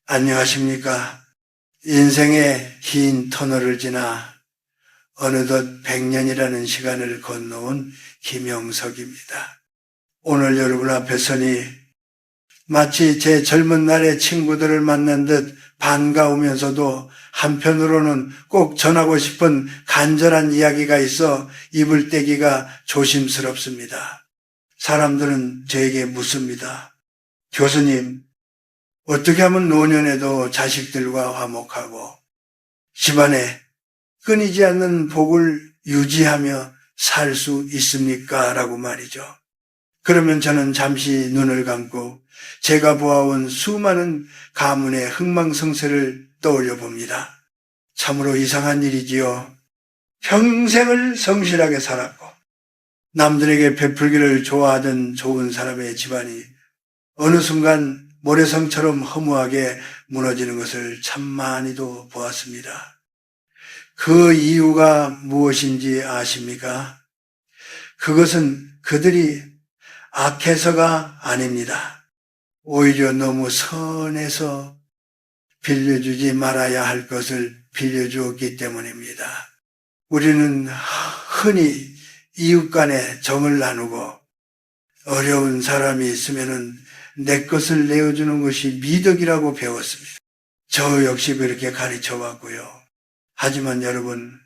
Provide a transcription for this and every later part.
안녕하십니까. 인생의 긴 터널을 지나 어느덧 100년이라는 시간을 건너온 김영석입니다. 오늘 여러분 앞에 서니 마치 제 젊은 날의 친구들을 만난 듯 반가우면서도 한편으로는 꼭 전하고 싶은 간절한 이야기가 있어 입을 떼기가 조심스럽습니다. 사람들은 저에게 묻습니다. 교수님, 어떻게 하면 노년에도 자식들과 화목하고 집안에 끊이지 않는 복을 유지하며 살 수 있습니까? 라고 말이죠. 그러면 저는 잠시 눈을 감고 제가 보아온 수많은 가문의 흥망성쇠를 떠올려 봅니다. 참으로 이상한 일이지요. 평생을 성실하게 살았고 남들에게 베풀기를 좋아하던 좋은 사람의 집안이 어느 순간 모래성처럼 허무하게 무너지는 것을 참 많이도 보았습니다. 그 이유가 무엇인지 아십니까? 그것은 그들이 악해서가 아닙니다. 오히려 너무 선해서 빌려주지 말아야 할 것을 빌려주었기 때문입니다. 우리는 흔히 이웃 간에 정을 나누고 어려운 사람이 있으면은 내 것을 내어주는 것이 미덕이라고 배웠습니다. 저 역시 그렇게 가르쳐 왔고요. 하지만 여러분,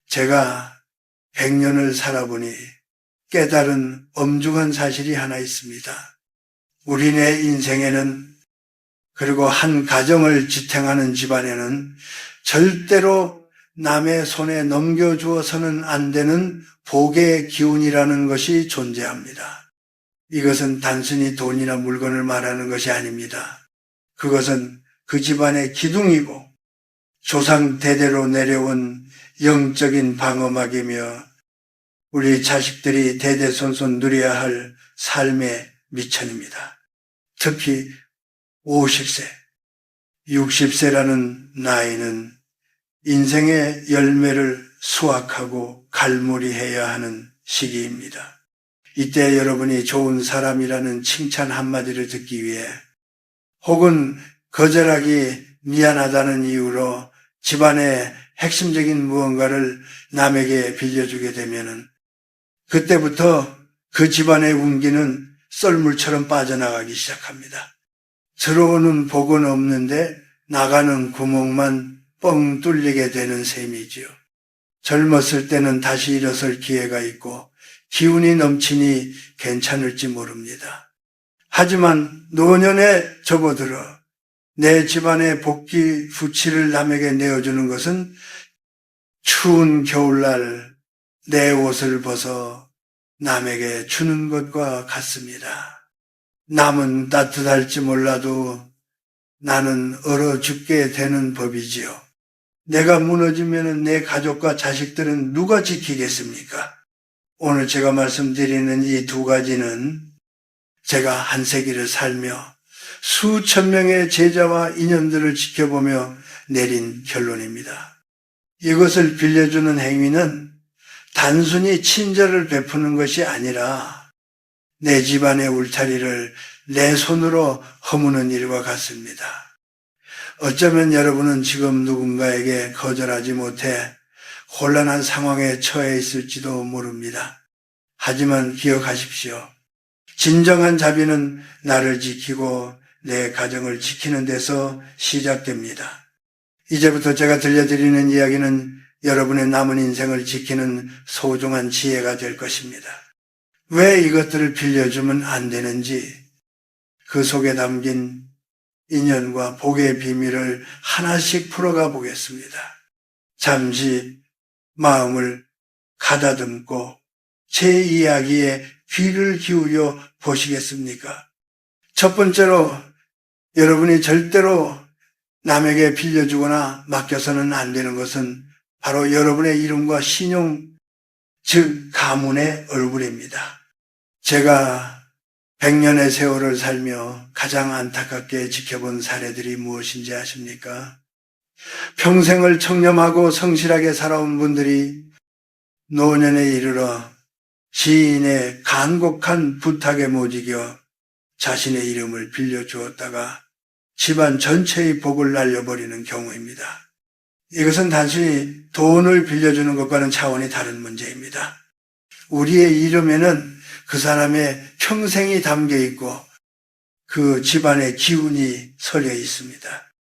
제가 100년을 살아보니 깨달은 엄중한 사실이 하나 있습니다. 우리네 인생에는, 그리고 한 가정을 지탱하는 집안에는 절대로 남의 손에 넘겨주어서는 안 되는 복의 기운이라는 것이 존재합니다. 이것은 단순히 돈이나 물건을 말하는 것이 아닙니다. 그것은 그 집안의 기둥이고 조상 대대로 내려온 영적인 방어막이며 우리 자식들이 대대손손 누려야 할 삶의 미천입니다. 특히 50세, 60세라는 나이는 인생의 열매를 수확하고 갈무리해야 하는 시기입니다. 이때 여러분이 좋은 사람이라는 칭찬 한마디를 듣기 위해 혹은 거절하기 미안하다는 이유로 집안의 핵심적인 무언가를 남에게 빌려주게 되면은 그때부터 그 집안의 운기는 썰물처럼 빠져나가기 시작합니다. 들어오는 복은 없는데 나가는 구멍만 뻥 뚫리게 되는 셈이지요. 젊었을 때는 다시 일어설 기회가 있고 기운이 넘치니 괜찮을지 모릅니다. 하지만 노년에 접어들어 내 집안의 복기 후치를 남에게 내어주는 것은 추운 겨울날 내 옷을 벗어 남에게 주는 것과 같습니다. 남은 따뜻할지 몰라도 나는 얼어 죽게 되는 법이지요. 내가 무너지면 내 가족과 자식들은 누가 지키겠습니까? 오늘 제가 말씀드리는 이 두 가지는 제가 한 세기를 살며 수천 명의 제자와 인연들을 지켜보며 내린 결론입니다. 이것을 빌려주는 행위는 단순히 친절을 베푸는 것이 아니라 내 집안의 울타리를 내 손으로 허무는 일과 같습니다. 어쩌면 여러분은 지금 누군가에게 거절하지 못해 곤란한 상황에 처해 있을지도 모릅니다. 하지만 기억하십시오. 진정한 자비는 나를 지키고 내 가정을 지키는 데서 시작됩니다. 이제부터 제가 들려드리는 이야기는 여러분의 남은 인생을 지키는 소중한 지혜가 될 것입니다. 왜 이것들을 빌려주면 안 되는지 그 속에 담긴 인연과 복의 비밀을 하나씩 풀어가 보겠습니다. 잠시 마음을 가다듬고 제 이야기에 귀를 기울여 보시겠습니까? 첫 번째로 여러분이 절대로 남에게 빌려주거나 맡겨서는 안 되는 것은 바로 여러분의 이름과 신용, 즉 가문의 얼굴입니다. 제가 100년의 세월을 살며 가장 안타깝게 지켜본 사례들이 무엇인지 아십니까? 평생을 청렴하고 성실하게 살아온 분들이 노년에 이르러 시인의 간곡한 부탁에 못 이겨 자신의 이름을 빌려주었다가 집안 전체의 복을 날려버리는 경우입니다. 이것은 단순히 돈을 빌려주는 것과는 차원이 다른 문제입니다. 우리의 이름에는 그 사람의 평생이 담겨 있고 그 집안의 기운이 서려 있습니다.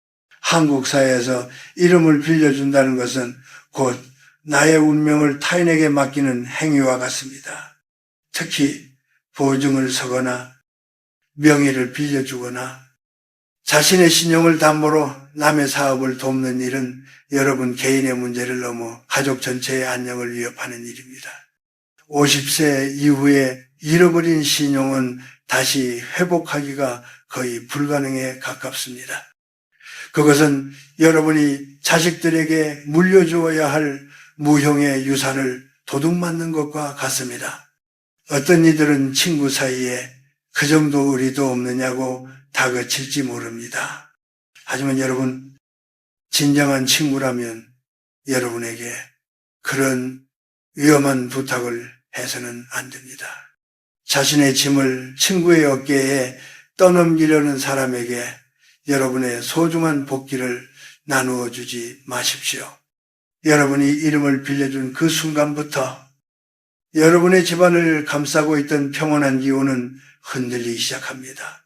한국 사회에서 이름을 빌려준다는 것은 곧 나의 운명을 타인에게 맡기는 행위와 같습니다. 특히 보증을 서거나 명의를 빌려주거나 자신의 신용을 담보로 남의 사업을 돕는 일은 여러분 개인의 문제를 넘어 가족 전체의 안녕을 위협하는 일입니다. 50세 이후에 잃어버린 신용은 다시 회복하기가 거의 불가능에 가깝습니다. 그것은 여러분이 자식들에게 물려주어야 할 무형의 유산을 도둑맞는 것과 같습니다. 어떤 이들은 친구 사이에 그 정도 의리도 없느냐고 다그칠지 모릅니다. 하지만 여러분, 진정한 친구라면 여러분에게 그런 위험한 부탁을 해서는 안 됩니다. 자신의 짐을 친구의 어깨에 떠넘기려는 사람에게 여러분의 소중한 복기를 나누어 주지 마십시오. 여러분이 이름을 빌려준 그 순간부터 여러분의 집안을 감싸고 있던 평온한 기운은 흔들리기 시작합니다.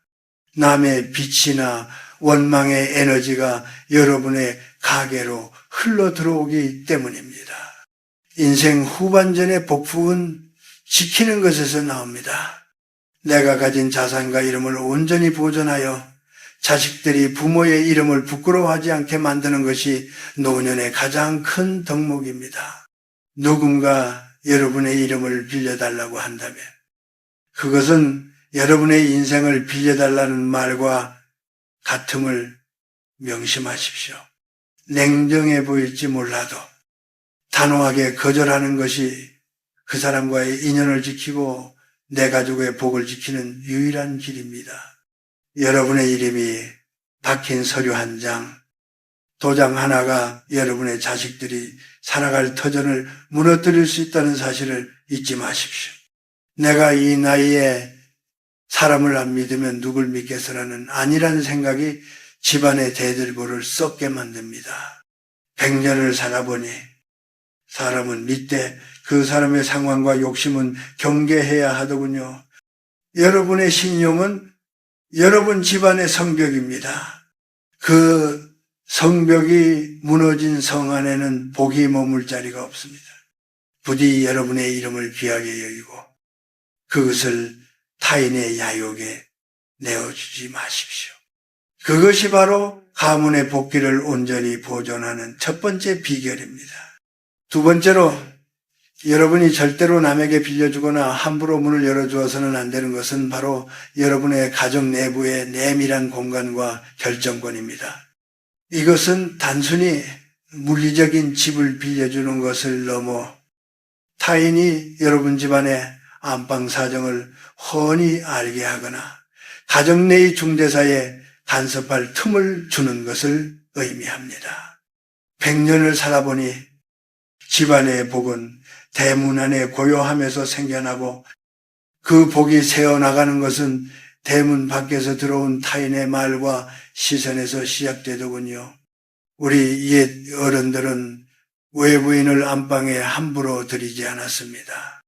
남의 빛이나 원망의 에너지가 여러분의 가게로 흘러 들어오기 때문입니다. 인생 후반전의 복풍은 지키는 것에서 나옵니다. 내가 가진 자산과 이름을 온전히 보존하여 자식들이 부모의 이름을 부끄러워하지 않게 만드는 것이 노년의 가장 큰 덕목입니다. 누군가 여러분의 이름을 빌려달라고 한다면 그것은 여러분의 인생을 빌려달라는 말과 같음을 명심하십시오. 냉정해 보일지 몰라도 단호하게 거절하는 것이 그 사람과의 인연을 지키고 내 가족의 복을 지키는 유일한 길입니다. 여러분의 이름이 박힌 서류 한 장, 도장 하나가 여러분의 자식들이 살아갈 터전을 무너뜨릴 수 있다는 사실을 잊지 마십시오. 내가 이 나이에 사람을 안 믿으면 누굴 믿겠어라는 아니라는 생각이 집안의 대들보를 썩게 만듭니다. 100년을 살아보니 사람은 믿되 그 사람의 상황과 욕심은 경계해야 하더군요. 여러분의 신용은 여러분 집안의 성벽입니다. 그 성벽이 무너진 성 안에는 복이 머물 자리가 없습니다. 부디 여러분의 이름을 귀하게 여기고 그것을 타인의 야욕에 내어주지 마십시오. 그것이 바로 가문의 복귀를 온전히 보존하는 첫 번째 비결입니다. 두 번째로 여러분이 절대로 남에게 빌려주거나 함부로 문을 열어주어서는 안 되는 것은 바로 여러분의 가정 내부의 내밀한 공간과 결정권입니다. 이것은 단순히 물리적인 집을 빌려주는 것을 넘어 타인이 여러분 집안의 안방 사정을 훤히 알게 하거나 가정 내의 중대사에 간섭할 틈을 주는 것을 의미합니다. 100년을 살아보니 집안의 복은 대문 안에 고요함에서 생겨나고 그 복이 새어나가는 것은 대문 밖에서 들어온 타인의 말과 시선에서 시작되더군요. 우리 옛 어른들은 외부인을 안방에 함부로 들이지 않았습니다.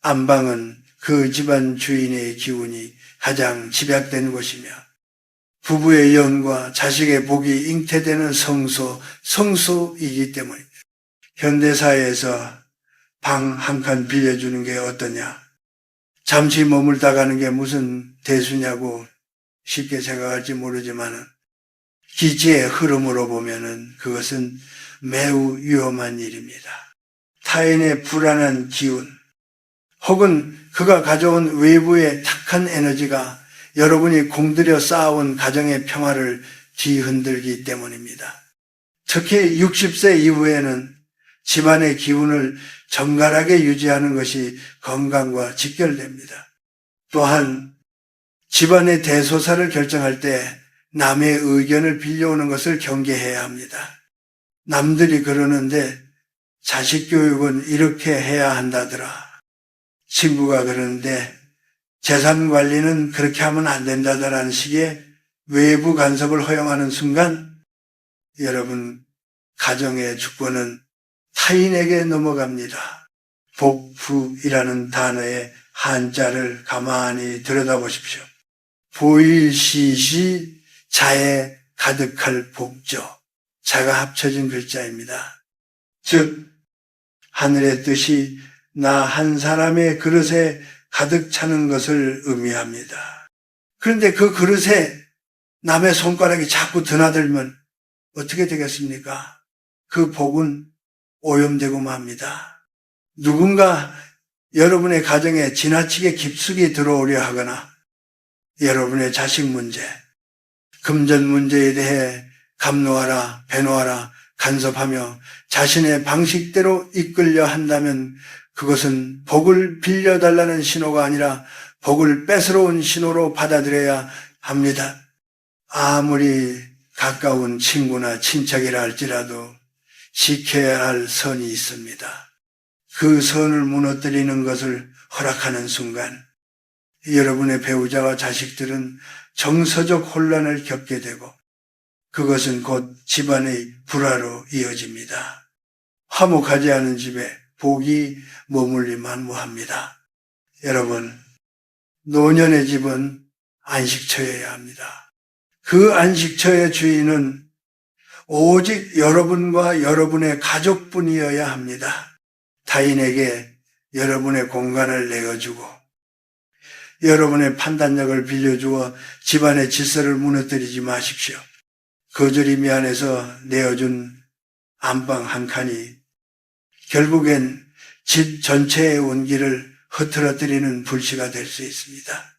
안방은 그 집안 주인의 기운이 가장 집약된 곳이며 부부의 영과 자식의 복이 잉태되는 성소이기 때문입니다. 현대사회에서 방 한 칸 빌려주는 게 어떠냐? 잠시 머물다 가는 게 무슨 대수냐고 쉽게 생각할지 모르지만은 기지의 흐름으로 보면은 그것은 매우 위험한 일입니다. 타인의 불안한 기운 혹은 그가 가져온 외부의 탁한 에너지가 여러분이 공들여 쌓아온 가정의 평화를 뒤흔들기 때문입니다. 특히 60세 이후에는 집안의 기운을 정갈하게 유지하는 것이 건강과 직결됩니다. 또한 집안의 대소사를 결정할 때 남의 의견을 빌려오는 것을 경계해야 합니다. 남들이 그러는데 자식 교육은 이렇게 해야 한다더라. 친구가 그러는데 재산 관리는 그렇게 하면 안 된다더라는 식의 외부 간섭을 허용하는 순간 여러분 가정의 주권은 타인에게 넘어갑니다. 복부이라는 단어의 한자를 가만히 들여다보십시오. 보일시시 자에 가득할 복조, 자가 합쳐진 글자입니다. 즉 하늘의 뜻이 나 한 사람의 그릇에 가득 차는 것을 의미합니다. 그런데 그 그릇에 남의 손가락이 자꾸 드나들면 어떻게 되겠습니까? 그 복은 오염되고 맙니다. 누군가 여러분의 가정에 지나치게 깊숙이 들어오려 하거나 여러분의 자식 문제, 금전 문제에 대해 감노하라, 배노하라, 간섭하며 자신의 방식대로 이끌려 한다면 그것은 복을 빌려달라는 신호가 아니라 복을 뺏으러 온 신호로 받아들여야 합니다. 아무리 가까운 친구나 친척이라 할지라도 지켜야 할 선이 있습니다. 그 선을 무너뜨리는 것을 허락하는 순간 여러분의 배우자와 자식들은 정서적 혼란을 겪게 되고 그것은 곧 집안의 불화로 이어집니다. 화목하지 않은 집에 복이 머물리 만무합니다. 여러분, 노년의 집은 안식처여야 합니다. 그 안식처의 주인은 오직 여러분과 여러분의 가족뿐이어야 합니다. 타인에게 여러분의 공간을 내어주고 여러분의 판단력을 빌려주어 집안의 질서를 무너뜨리지 마십시오. 거절이 미안해서 내어준 안방 한 칸이 결국엔 집 전체의 온기를 흐트러뜨리는 불씨가 될 수 있습니다.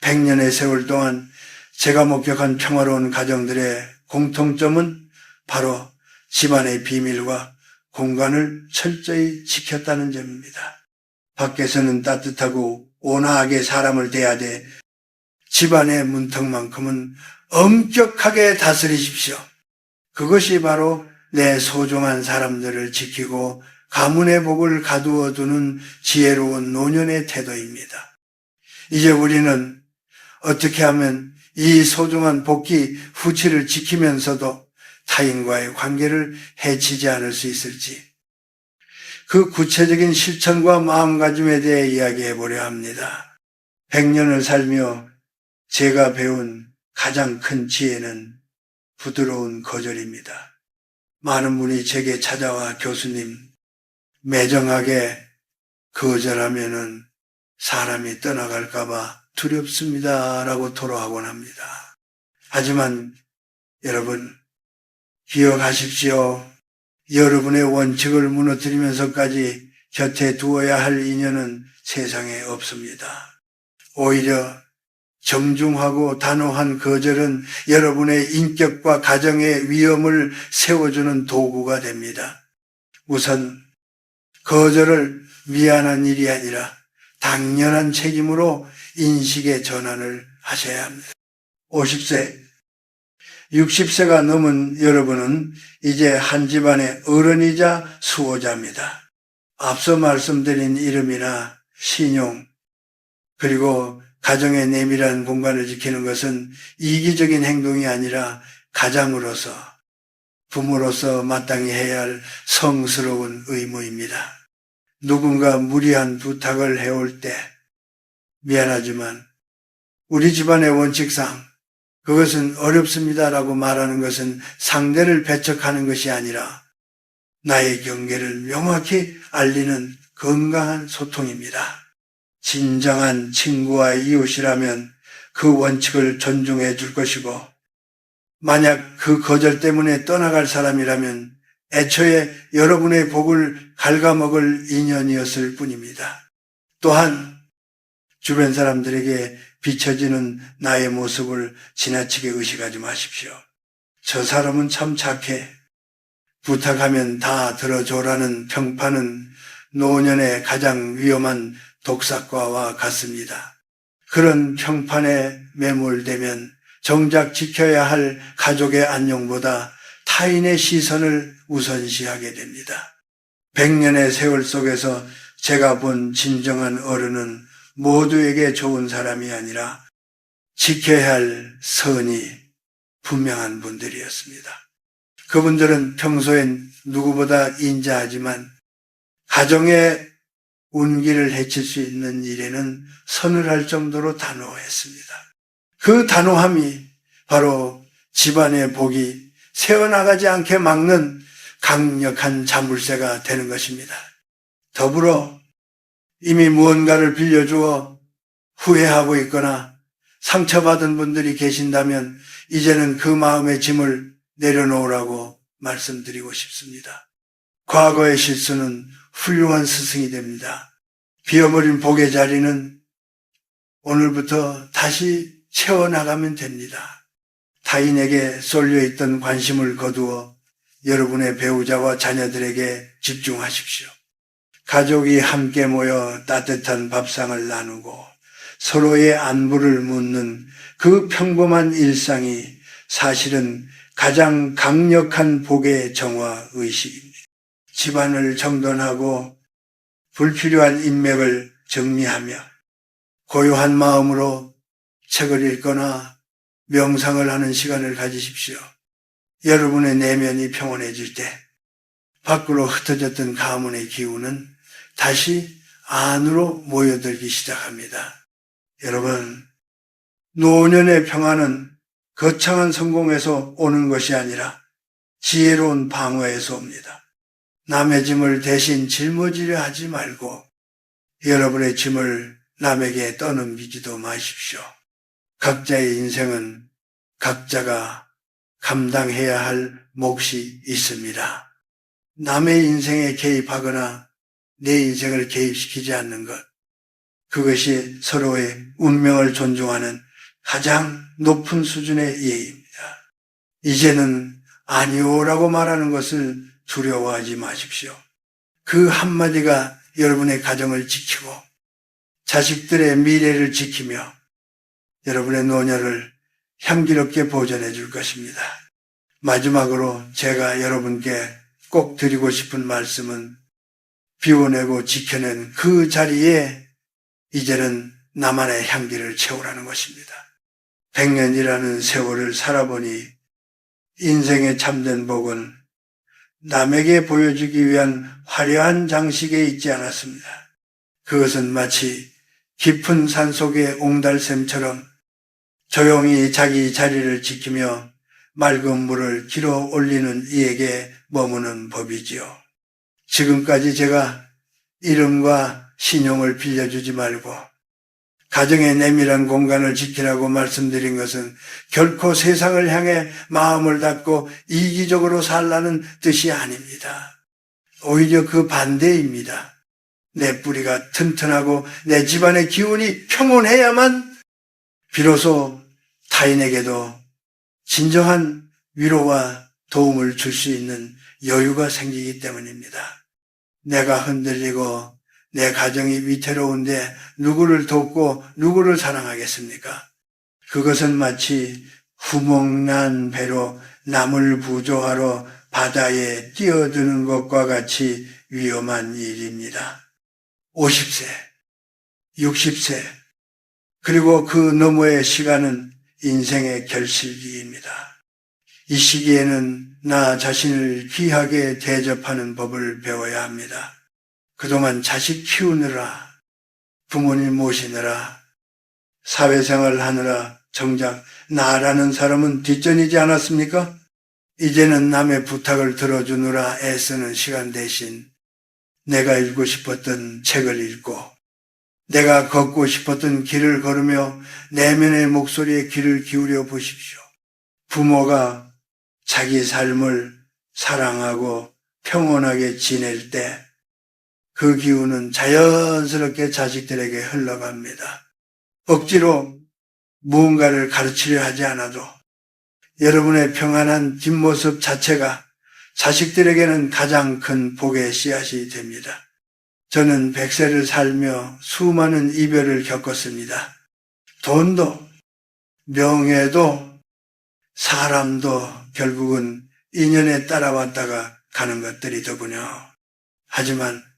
100년의 세월 동안 제가 목격한 평화로운 가정들의 공통점은 바로 집안의 비밀과 공간을 철저히 지켰다는 점입니다. 밖에서는 따뜻하고 온화하게 사람을 대하되 집안의 문턱만큼은 엄격하게 다스리십시오. 그것이 바로 내 소중한 사람들을 지키고 가문의 복을 가두어 두는 지혜로운 노년의 태도입니다. 이제 우리는 어떻게 하면 이 소중한 복귀 후치를 지키면서도 타인과의 관계를 해치지 않을 수 있을지 그 구체적인 실천과 마음가짐에 대해 이야기해 보려 합니다. 100년을 살며 제가 배운 가장 큰 지혜는 부드러운 거절입니다. 많은 분이 제게 찾아와 교수님, 매정하게 거절하면은 사람이 떠나갈까봐 두렵습니다. 라고 토로하곤 합니다. 하지만 여러분, 기억하십시오. 여러분의 원칙을 무너뜨리면서까지 곁에 두어야 할 인연은 세상에 없습니다. 오히려 정중하고 단호한 거절은 여러분의 인격과 가정의 위험을 세워주는 도구가 됩니다. 우선 거절을 미안한 일이 아니라 당연한 책임으로 인식의 전환을 하셔야 합니다. 50세, 60세가 넘은 여러분은 이제 한 집안의 어른이자 수호자입니다. 앞서 말씀드린 이름이나 신용, 그리고 가정의 내밀한 공간을 지키는 것은 이기적인 행동이 아니라 가장으로서, 부모로서 마땅히 해야 할 성스러운 의무입니다. 누군가 무리한 부탁을 해올 때 미안하지만 우리 집안의 원칙상 그것은 어렵습니다라고 말하는 것은 상대를 배척하는 것이 아니라 나의 경계를 명확히 알리는 건강한 소통입니다. 진정한 친구와 이웃이라면 그 원칙을 존중해 줄 것이고 만약 그 거절 때문에 떠나갈 사람이라면 애초에 여러분의 복을 갉아먹을 인연이었을 뿐입니다. 또한 주변 사람들에게 비춰지는 나의 모습을 지나치게 의식하지 마십시오. 저 사람은 참 착해. 부탁하면 다 들어줘라는 평판은 노년의 가장 위험한 독사과와 같습니다. 그런 평판에 매몰되면 정작 지켜야 할 가족의 안녕보다 타인의 시선을 우선시하게 됩니다. 100년의 세월 속에서 제가 본 진정한 어른은 모두에게 좋은 사람이 아니라 지켜야 할 선이 분명한 분들이었습니다. 그분들은 평소엔 누구보다 인자하지만 가정의 운기를 해칠 수 있는 일에는 서늘할 정도로 단호했습니다. 그 단호함이 바로 집안의 복이 새어나가지 않게 막는 강력한 자물쇠가 되는 것입니다. 더불어 이미 무언가를 빌려주어 후회하고 있거나 상처받은 분들이 계신다면 이제는 그 마음의 짐을 내려놓으라고 말씀드리고 싶습니다. 과거의 실수는 훌륭한 스승이 됩니다. 비어버린 복의 자리는 오늘부터 다시 채워나가면 됩니다. 타인에게 쏠려있던 관심을 거두어 여러분의 배우자와 자녀들에게 집중하십시오. 가족이 함께 모여 따뜻한 밥상을 나누고 서로의 안부를 묻는 그 평범한 일상이 사실은 가장 강력한 복의 정화의식입니다. 집안을 정돈하고 불필요한 인맥을 정리하며 고요한 마음으로 책을 읽거나 명상을 하는 시간을 가지십시오. 여러분의 내면이 평온해질 때 밖으로 흩어졌던 가문의 기운은 다시 안으로 모여들기 시작합니다. 여러분, 노년의 평안은 거창한 성공에서 오는 것이 아니라 지혜로운 방어에서 옵니다. 남의 짐을 대신 짊어지려 하지 말고 여러분의 짐을 남에게 떠넘기지도 마십시오. 각자의 인생은 각자가 감당해야 할 몫이 있습니다. 남의 인생에 개입하거나 내 인생을 개입시키지 않는 것, 그것이 서로의 운명을 존중하는 가장 높은 수준의 예의입니다. 이제는 아니오라고 말하는 것을 두려워하지 마십시오. 그 한마디가 여러분의 가정을 지키고 자식들의 미래를 지키며 여러분의 노년을 향기롭게 보존해 줄 것입니다. 마지막으로 제가 여러분께 꼭 드리고 싶은 말씀은 비워내고 지켜낸 그 자리에 이제는 나만의 향기를 채우라는 것입니다. 100년이라는 세월을 살아보니 인생의 참된 복은 남에게 보여주기 위한 화려한 장식에 있지 않았습니다. 그것은 마치 깊은 산속의 옹달샘처럼 조용히 자기 자리를 지키며 맑은 물을 길어 올리는 이에게 머무는 법이지요. 지금까지 제가 이름과 신용을 빌려주지 말고 가정의 내밀한 공간을 지키라고 말씀드린 것은 결코 세상을 향해 마음을 닫고 이기적으로 살라는 뜻이 아닙니다. 오히려 그 반대입니다. 내 뿌리가 튼튼하고 내 집안의 기운이 평온해야만 비로소 타인에게도 진정한 위로와 도움을 줄 수 있는 여유가 생기기 때문입니다. 내가 흔들리고 내 가정이 위태로운데 누구를 돕고 누구를 사랑하겠습니까? 그것은 마치 구멍난 배로 남을 구조하러 바다에 뛰어드는 것과 같이 위험한 일입니다. 50세, 60세, 그리고 그 너머의 시간은 인생의 결실기입니다. 이 시기에는 나 자신을 귀하게 대접하는 법을 배워야 합니다. 그동안 자식 키우느라, 부모님 모시느라, 사회생활을 하느라 정작 나라는 사람은 뒷전이지 않았습니까? 이제는 남의 부탁을 들어주느라 애쓰는 시간 대신 내가 읽고 싶었던 책을 읽고 내가 걷고 싶었던 길을 걸으며 내면의 목소리에 귀를 기울여 보십시오. 부모가 자기 삶을 사랑하고 평온하게 지낼 때 그 기운은 자연스럽게 자식들에게 흘러갑니다. 억지로 무언가를 가르치려 하지 않아도 여러분의 평안한 뒷모습 자체가 자식들에게는 가장 큰 복의 씨앗이 됩니다. 저는 100세를 살며 수많은 이별을 겪었습니다. 돈도, 명예도, 사람도 결국은 인연에 따라왔다가 가는 것들이더군요. 하지만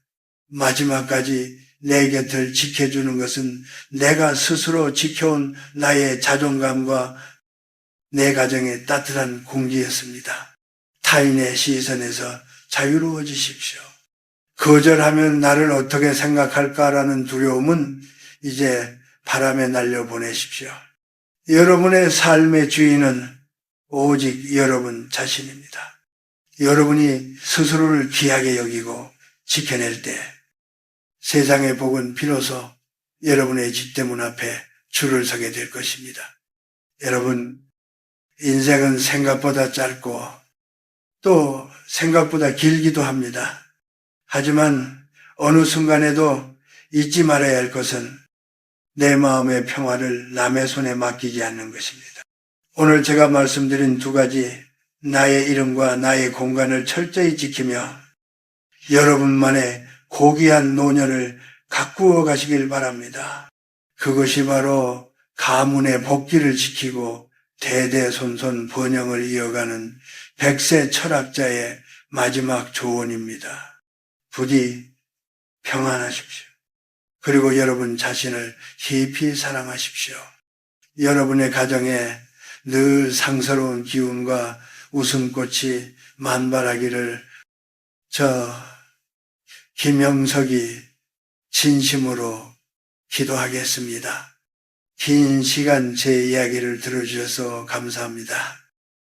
마지막까지 내 곁을 지켜주는 것은 내가 스스로 지켜온 나의 자존감과 내 가정의 따뜻한 공기였습니다. 타인의 시선에서 자유로워지십시오. 거절하면 나를 어떻게 생각할까라는 두려움은 이제 바람에 날려보내십시오. 여러분의 삶의 주인은 오직 여러분 자신입니다. 여러분이 스스로를 귀하게 여기고 지켜낼 때 세상의 복은 비로소 여러분의 집대문 앞에 줄을 서게 될 것입니다. 여러분, 인생은 생각보다 짧고 또 생각보다 길기도 합니다. 하지만 어느 순간에도 잊지 말아야 할 것은 내 마음의 평화를 남의 손에 맡기지 않는 것입니다. 오늘 제가 말씀드린 두 가지, 나의 이름과 나의 공간을 철저히 지키며 여러분만의 고귀한 노년을 가꾸어 가시길 바랍니다. 그것이 바로 가문의 복귀를 지키고 대대손손 번영을 이어가는 백세 철학자의 마지막 조언입니다. 부디 평안하십시오. 그리고 여러분 자신을 깊이 사랑하십시오. 여러분의 가정에 늘 상서로운 기운과 웃음꽃이 만발하기를 김영석이 진심으로 기도하겠습니다. 긴 시간 제 이야기를 들어주셔서 감사합니다.